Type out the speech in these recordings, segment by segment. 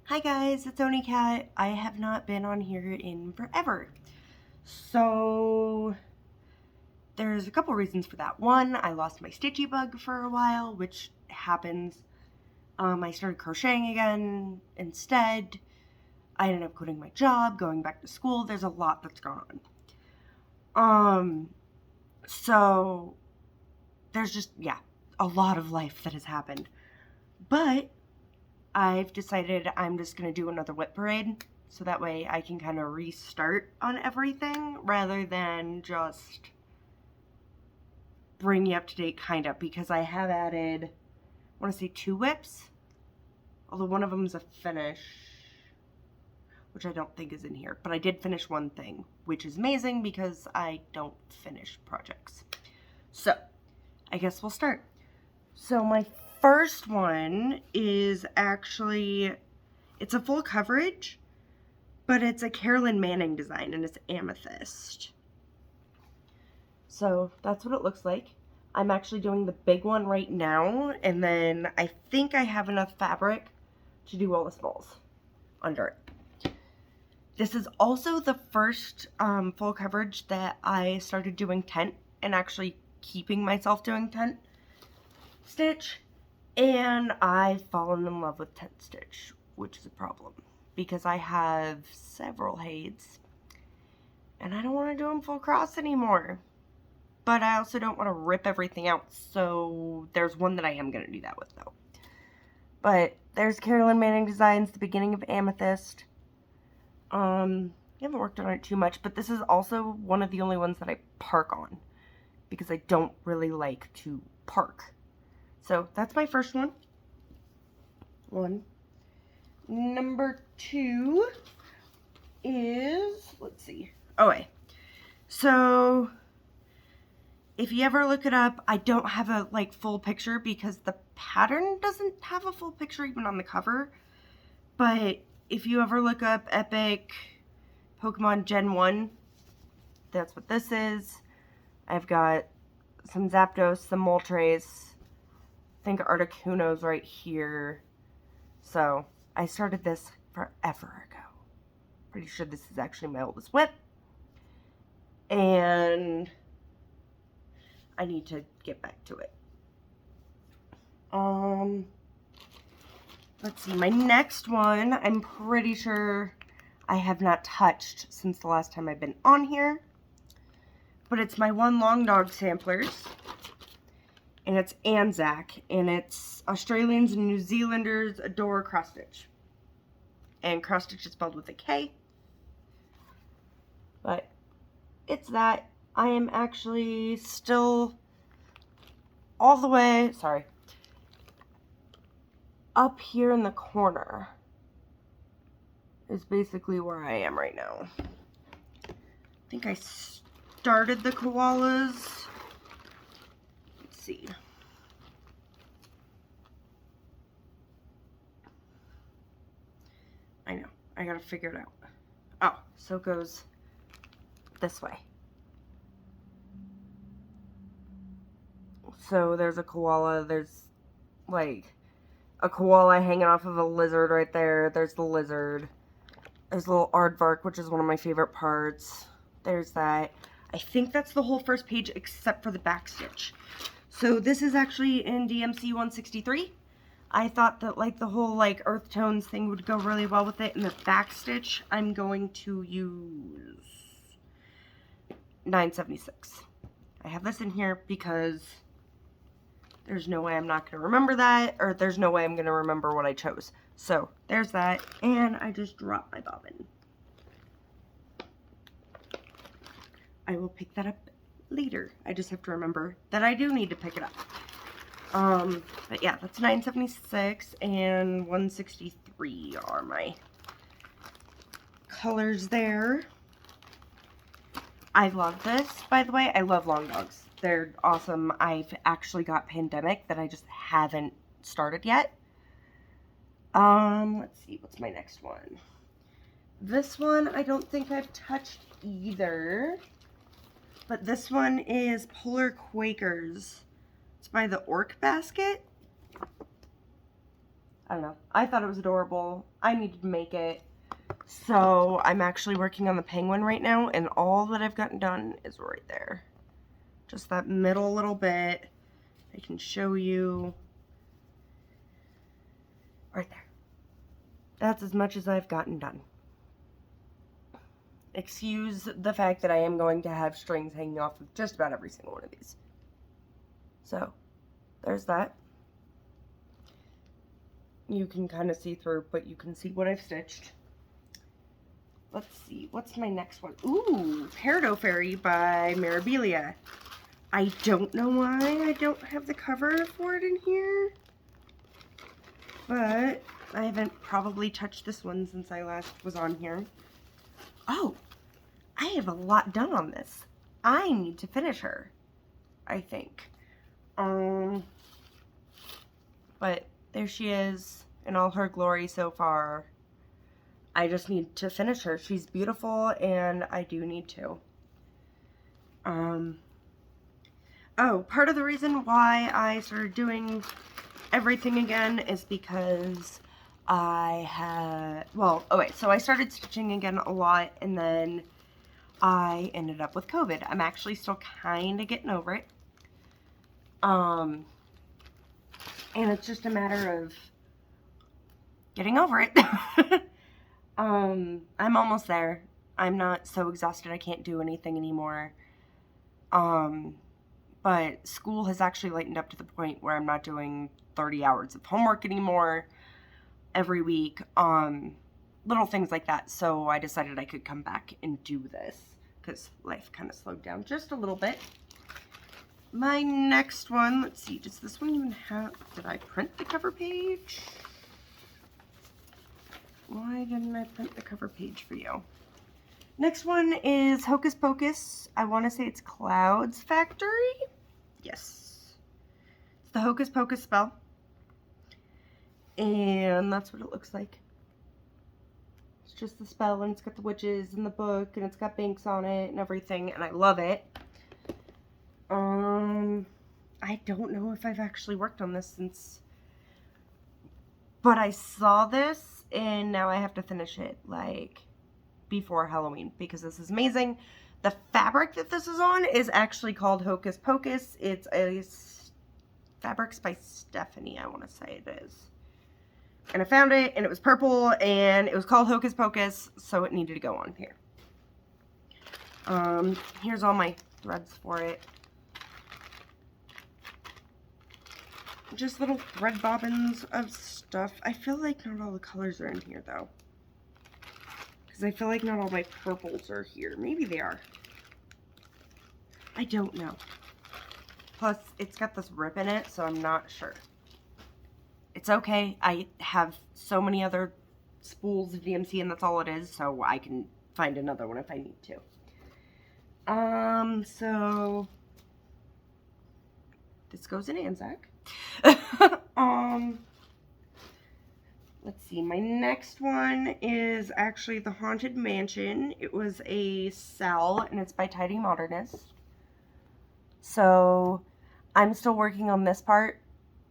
Hi guys, it's Oni Cat. I have not been on here in forever. So there's a couple reasons for that. One, I lost my stitchy bug for a while, which happens. I started crocheting again instead. I ended up quitting my job, going back to school. There's a lot that's gone on. So there's just, a lot of life that has happened. But I've decided I'm just going to do another whip parade, so that way I can kind of restart on everything rather than just bring you up to date, kind of, because I have added, I want to say 2 whips, although one of them is a finish, which I don't think is in here, but I did finish one thing, which is amazing because I don't finish projects. So I guess we'll start. So my first one is actually, it's a full coverage, but it's a Carolyn Manning design and it's amethyst. So that's what it looks like. I'm actually doing the big one right now, and then I think I have enough fabric to do all the smalls under it. This is also the first full coverage that I started doing tent and actually keeping myself doing tent stitch. And I've fallen in love with tent stitch, which is a problem because I have several heights and I don't want to do them full cross anymore. But I also don't want to rip everything out, so there's one that I am going to do that with though. But there's Carolyn Manning Designs, the beginning of Amethyst. I haven't worked on it too much, but this is also one of the only ones that I park on because I don't really like to park. So that's my first one. Number 2 is, let's see. Oh, wait. So if you ever look it up, I don't have a full picture because the pattern doesn't have a full picture even on the cover. But if you ever look up Epic Pokemon Gen 1, that's what this is. I've got some Zapdos, some Moltres, I think Articuno's right here. So I started this forever ago. Pretty sure this is actually my oldest whip. And I need to get back to it. Let's see, my next one, I'm pretty sure I have not touched since the last time I've been on here. But it's my one Long Dog Samplers. And it's Anzac, and it's Australians and New Zealanders adore cross stitch. And cross stitch is spelled with a K. But it's that. I am actually still all the way, up here in the corner is basically where I am right now. I think I started the koalas. See. I know. I gotta figure it out. Oh, so it goes this way. So there's a koala. There's a koala hanging off of a lizard right there. There's the lizard. There's a little aardvark, which is one of my favorite parts. There's that. I think that's the whole first page except for the back stitch. So this is actually in DMC 163. I thought that the whole earth tones thing would go really well with it. And the back stitch, I'm going to use 976. I have this in here because there's no way I'm not going to remember that, or there's no way I'm going to remember what I chose. So there's that, and I just dropped my bobbin. I will pick that up later. I just have to remember that I do need to pick it up. But yeah, that's 976 and 163 are my colors there. I love this, by the way. I love Long Dogs. They're awesome. I've actually got Pandemic that I just haven't started yet. Let's see, what's my next one? This one I don't think I've touched either. But this one is Polar Quakers. It's by the Orc Basket. I don't know. I thought it was adorable. I needed to make it. So I'm actually working on the penguin right now, and all that I've gotten done is right there. Just that middle little bit. I can show you. Right there. That's as much as I've gotten done. Excuse the fact that I am going to have strings hanging off of just about every single one of these. So, there's that. You can kind of see through, but you can see what I've stitched. Let's see, what's my next one? Ooh, Peridot Fairy by Mirabilia. I don't know why I don't have the cover for it in here, but I haven't probably touched this one since I last was on here. Oh, I have a lot done on this. I need to finish her, I think. But there she is in all her glory so far. I just need to finish her. She's beautiful, and I do need to. Oh, part of the reason why I started doing everything again is because I had, well, okay, so I started stitching again a lot, and then I ended up with COVID. I'm actually still kind of getting over it. And it's just a matter of getting over it. I'm almost there. I'm not so exhausted I can't do anything anymore. But school has actually lightened up to the point where I'm not doing 30 hours of homework anymore every week. Little things like that. So I decided I could come back and do this because life kind of slowed down just a little bit. My next one, let's see, does this one even have, did I print the cover page? Why didn't I print the cover page for you? Next one is Hocus Pocus. I want to say it's Clouds Factory. Yes. It's the Hocus Pocus spell. And that's what it looks like. It's just the spell, and it's got the witches in the book, and it's got Binks on it and everything, and I love it. I don't know if I've actually worked on this since, but I saw this, and now I have to finish it, like, before Halloween, because this is amazing. The fabric that this is on is actually called Hocus Pocus. It's a fabrics by Stephanie, I want to say it is. And I found it, and it was purple, and it was called Hocus Pocus, so it needed to go on here. Here's all my threads for it. Just little thread bobbins of stuff. I feel like not all the colors are in here, though. Because I feel like not all my purples are here. Maybe they are. I don't know. Plus, it's got this rip in it, so I'm not sure. It's okay. I have so many other spools of DMC, and that's all it is, so I can find another one if I need to. So this goes in Anzac. Let's see, my next one is actually The Haunted Mansion. It was a Sal, and it's by Tidy Modernist. So I'm still working on this part.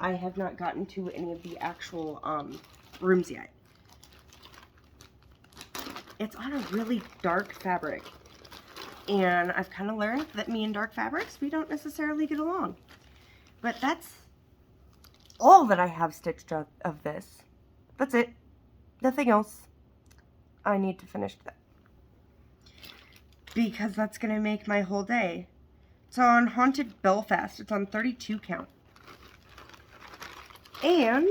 I have not gotten to any of the actual rooms yet. It's on a really dark fabric, and I've kind of learned that me and dark fabrics, we don't necessarily get along. But that's all that I have stitched of this. That's it. Nothing else. I need to finish that, because that's going to make my whole day. It's on Haunted Belfast. It's on 32 count. And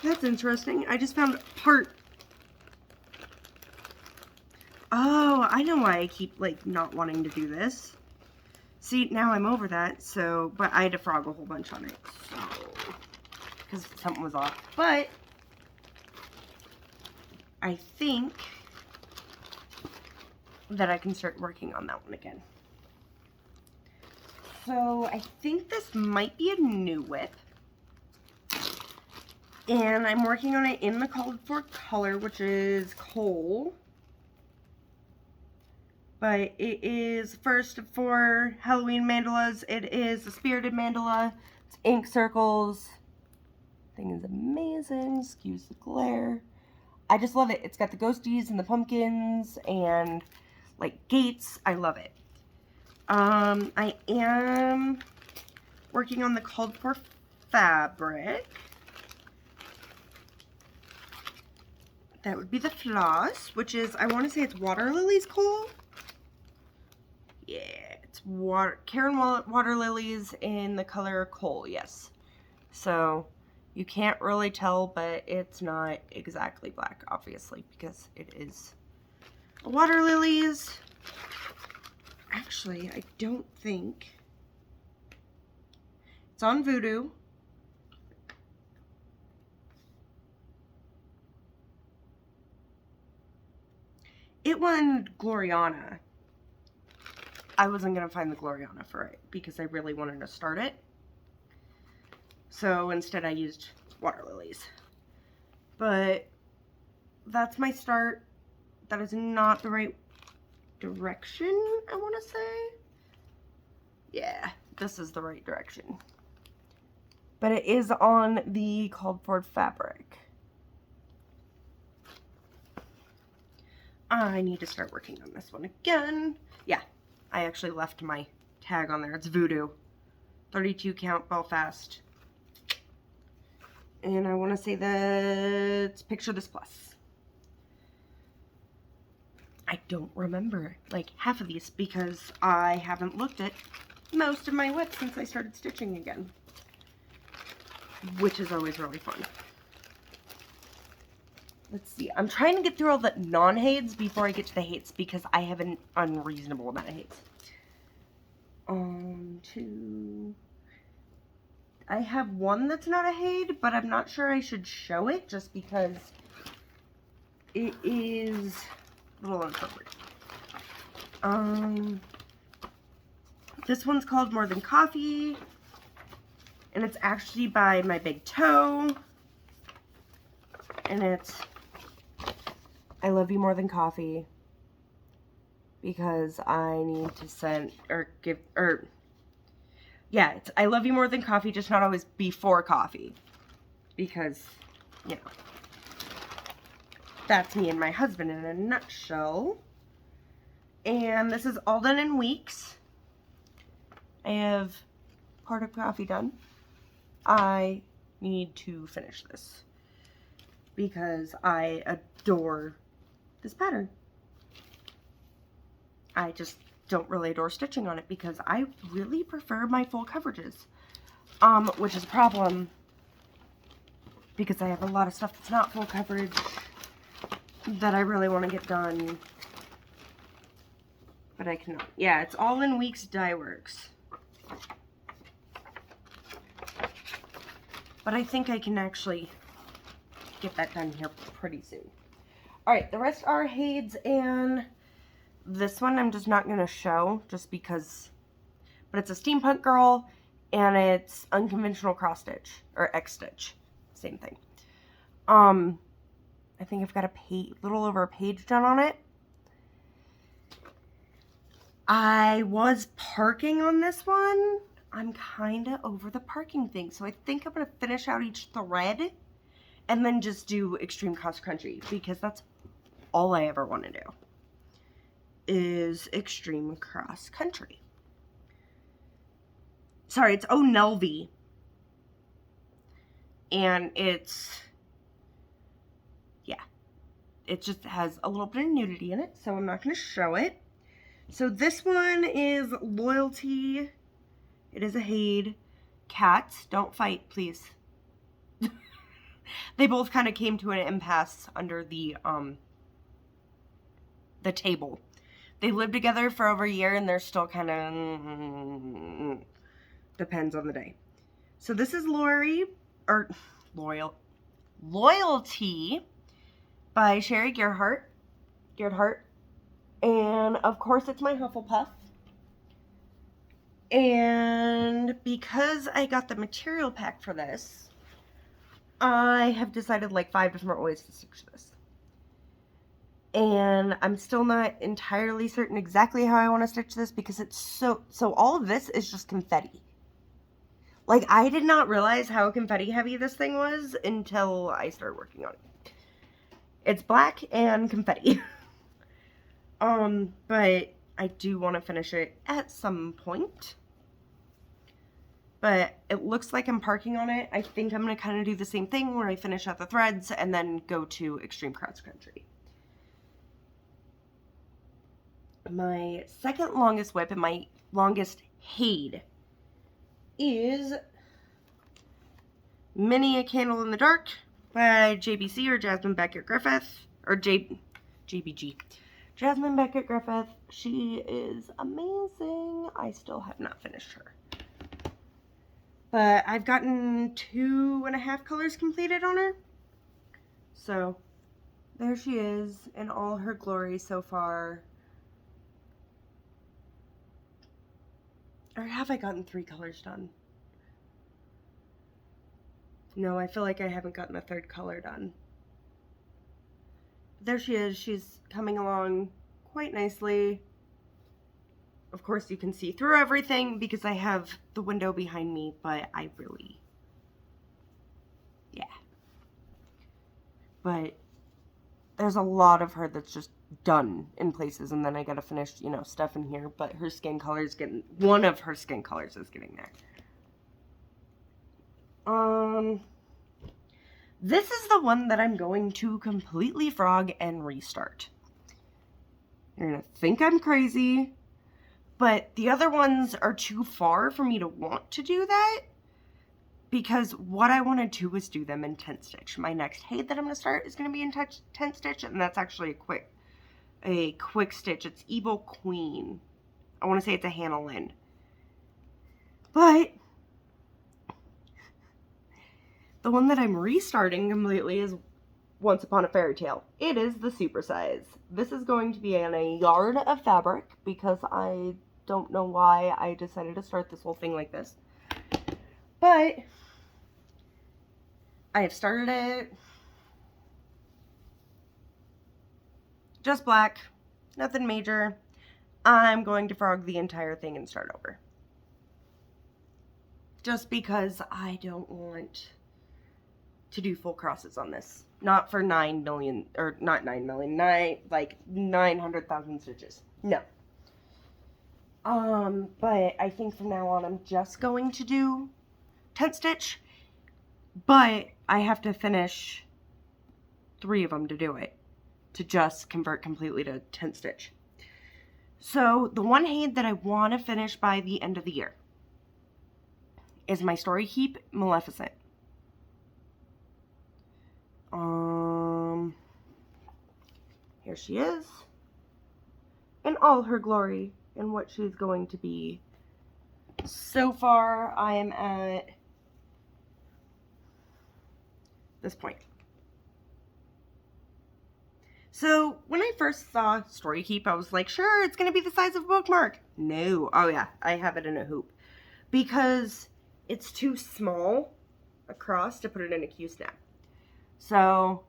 that's interesting. I just found part. Oh, I know why I keep, like, not wanting to do this. See, now I'm over that, so, but I had to frog a whole bunch on it, so, because something was off. But I think that I can start working on that one again. So I think this might be a new whip. And I'm working on it in the called for color, which is coal. But it is first for Halloween mandalas. It is a spirited mandala It's ink circles. Thing is amazing. Excuse the glare. I just love it. It's got the ghosties and the pumpkins and like gates. I love it. I am working on the called for fabric. That would be the floss, which is, I want to say it's water lilies coal. Yeah, it's Karen water lilies in the color coal, yes. So you can't really tell, but it's not exactly black, obviously, because it is water lilies. Actually, I don't think it's on Voodoo. It won Gloriana. I wasn't going to find the Gloriana for it because I really wanted to start it. So instead I used water lilies. But that's my start. That is not the right direction, I want to say. Yeah, this is the right direction. But it is on the called for fabric. I need to start working on this one again. Yeah, I actually left my tag on there. It's Voodoo. 32 count Belfast. And I want to say that's Picture This Plus. I don't remember like half of these because I haven't looked at most of my WIP since I started stitching again. Which is always really fun. Let's see. I'm trying to get through all the non-hades before I get to the hates because I have an unreasonable amount of hates. I have one that's not a hade, but I'm not sure I should show it just because it is a little uncovered. This one's called More Than Coffee, and it's actually by My Big Toe, and it's I love you more than coffee because I need to send or give or yeah, it's I love you more than coffee, just not always before coffee because, you know, that's me and my husband in a nutshell. And this is all done in weeks. I have part of coffee done. I need to finish this because I adore this pattern. I just don't really adore stitching on it because I really prefer my full coverages, which is a problem because I have a lot of stuff that's not full coverage that I really want to get done, but I cannot. Yeah, it's all in weeks dye works, but I think I can actually get that done here pretty soon. Alright, the rest are hades, and this one I'm just not going to show just because, but it's a steampunk girl, and it's unconventional cross stitch, or X stitch, same thing. I think I've got a little over a page done on it. I was parking on this one. I'm kind of over the parking thing, so I think I'm going to finish out each thread and then just do extreme cross country because that's all I ever want to do is extreme cross country. Sorry, it's O'Nelvy. And it's, yeah, it just has a little bit of nudity in it, so I'm not going to show it. So this one is Loyalty. It is a hade. Cats, don't fight, please. They both kind of came to an impasse under the table. They lived together for over a year and they're still kind of depends on the day. So this is Loyalty by Sherry Gerhardt. And of course it's my Hufflepuff. And because I got the material pack for this, I have decided like 5 different ways to stitch this. And I'm still not entirely certain exactly how I want to stitch this because it's so all of this is just confetti. Like, I did not realize how confetti heavy this thing was until I started working on it. It's black and confetti. But I do want to finish it at some point. But it looks like I'm parking on it. I think I'm going to kind of do the same thing where I finish out the threads and then go to extreme cross country. My second longest whip and my longest haid is Mini A Candle in the Dark by JBC, or Jasmine Beckett Griffith, or JBG. Jasmine Beckett Griffith. She is amazing. I still have not finished her. But I've gotten 2.5 colors completed on her. So there she is in all her glory so far. Or have I gotten 3 colors done? No, I feel like I haven't gotten a 3rd color done. There she is. She's coming along quite nicely. Of course, you can see through everything because I have the window behind me, but I really, yeah. But there's a lot of her that's just done in places, and then I gotta finish, you know, stuff in here, but her skin color is getting, one of her skin colors is getting there. This is the one that I'm going to completely frog and restart. You're gonna think I'm crazy, but the other ones are too far for me to want to do that, because what I want to do is do them in 10 stitch. My next haid that I'm gonna start is gonna be in 10 stitch, and that's actually a quick stitch. It's Evil Queen. I want to say it's a Hannah Lynn. But the one that I'm restarting completely is Once Upon a Fairy Tale. It is the super size. This is going to be in a yard of fabric because I don't know why I decided to start this whole thing like this. But I have started it. Just black, nothing major. I'm going to frog the entire thing and start over. Just because I don't want to do full crosses on this. Not for 9 million, or not 9 million, like 900,000 stitches. No. But I think from now on I'm just going to do 10 stitch, but I have to finish 3 of them to do it, to just convert completely to 10 stitch. So the one haid that I want to finish by the end of the year is my Story Keep Maleficent. Here she is in all her glory and what she's going to be. So far, I am at this point. So when I first saw Story Keep, I was like, sure, it's going to be the size of a bookmark. No. Oh yeah, I have it in a hoop because it's too small across to put it in a Q-snap. So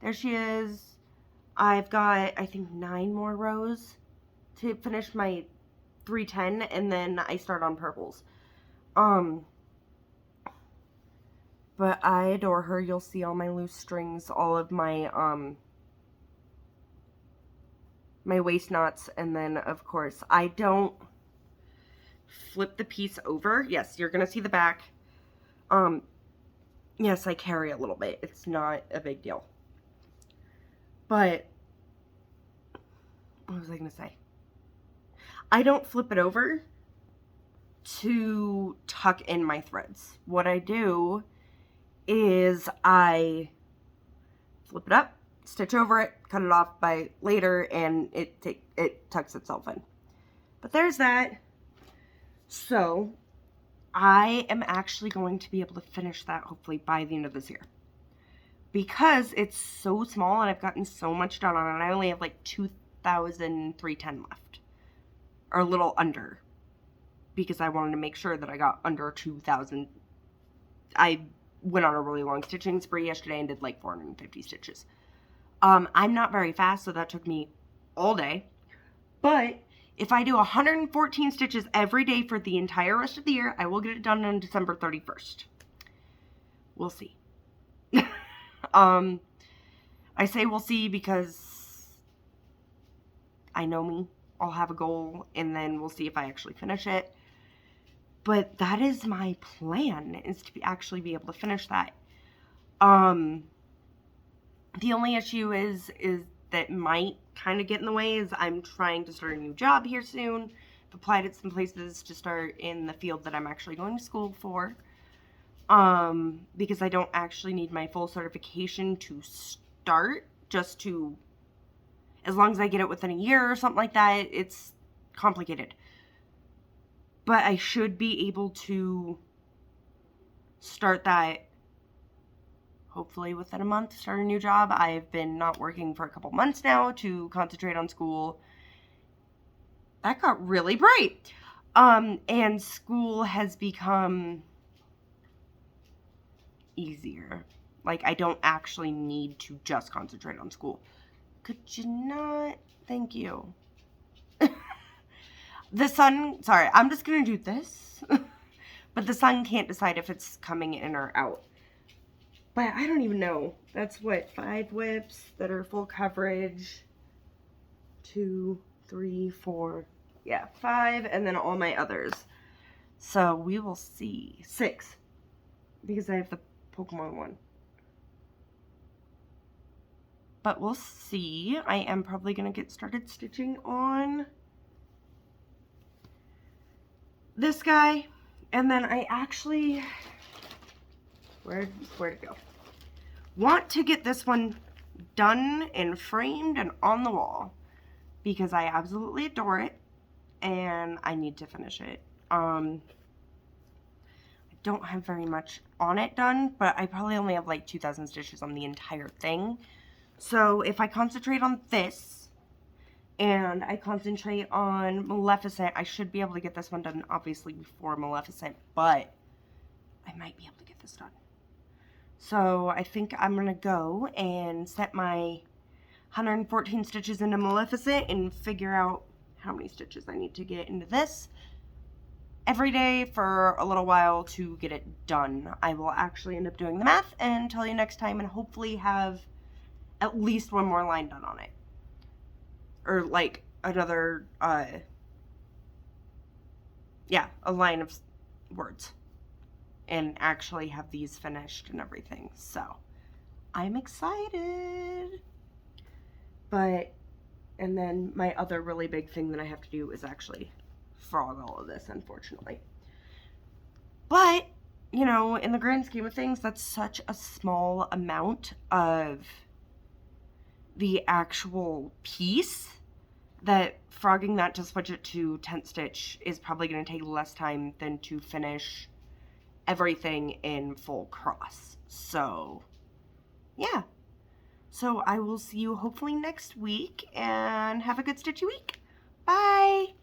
there she is. I've got, I think, 9 more rows to finish my 310, and then I start on purples. But I adore her. You'll see all my loose strings, all of my my waist knots, and then of course I don't flip the piece over. Yes, you're gonna see the back. Yes, I carry a little bit. It's not a big deal. But what was I gonna say? I don't flip it over to tuck in my threads. What I do is I flip it up, stitch over it, cut it off by later, and it tucks itself in. But there's that. So I am actually going to be able to finish that hopefully by the end of this year, because it's so small and I've gotten so much done on it. I only have like 2,310 left, or a little under, because I wanted to make sure that I got under 2,000. I went on a really long stitching spree yesterday and did like 450 stitches. I'm not very fast, so that took me all day, but If I do 114 stitches every day for the entire rest of the year, I will get it done on December 31st. We'll see. I say we'll see because I know me. I'll have a goal and then we'll see if I actually finish it. But that is my plan, is to actually be able to finish that. The only issue is that might kind of get in the way is I'm trying to start a new job here soon. I've applied at some places to start in the field that I'm actually going to school for. Because I don't actually need my full certification to start, just to, as long as I get it within a year or something like that. It's complicated. But I should be able to start that hopefully within a month, start a new job. I've been not working for a couple months now to concentrate on school. That got really bright. And school has become easier. Like, I don't actually need to just concentrate on school. Could you not? Thank you. The sun, sorry, I'm just gonna do this. But the sun can't decide if it's coming in or out. But I don't even know. That's what, 5 whips that are full coverage. 2, 3, 4. Yeah, 5, and then all my others. So we will see. 6. Because I have the Pokemon one. But we'll see. I am probably going to get started stitching on this guy. And then I actually, where'd it go? Want to get this one done and framed and on the wall. Because I absolutely adore it. And I need to finish it. I don't have very much on it done, but I probably only have like 2,000 stitches on the entire thing. So if I concentrate on this and I concentrate on Maleficent, I should be able to get this one done obviously before Maleficent, but I might be able to get this done. So I think I'm going to go and set my 114 stitches into Maleficent and figure out how many stitches I need to get into this every day for a little while to get it done. I will actually end up doing the math and tell you next time, and hopefully have at least one more line done on it. Or like another, yeah, a line of words. And actually have these finished and everything. So, I'm excited. But, and then my other really big thing that I have to do is actually frog all of this, unfortunately. But, you know, in the grand scheme of things, that's such a small amount of the actual piece that frogging that to switch it to tent stitch is probably going to take less time than to finish everything in full cross. So, yeah. So I will see you hopefully next week, and have a good stitchy week. Bye!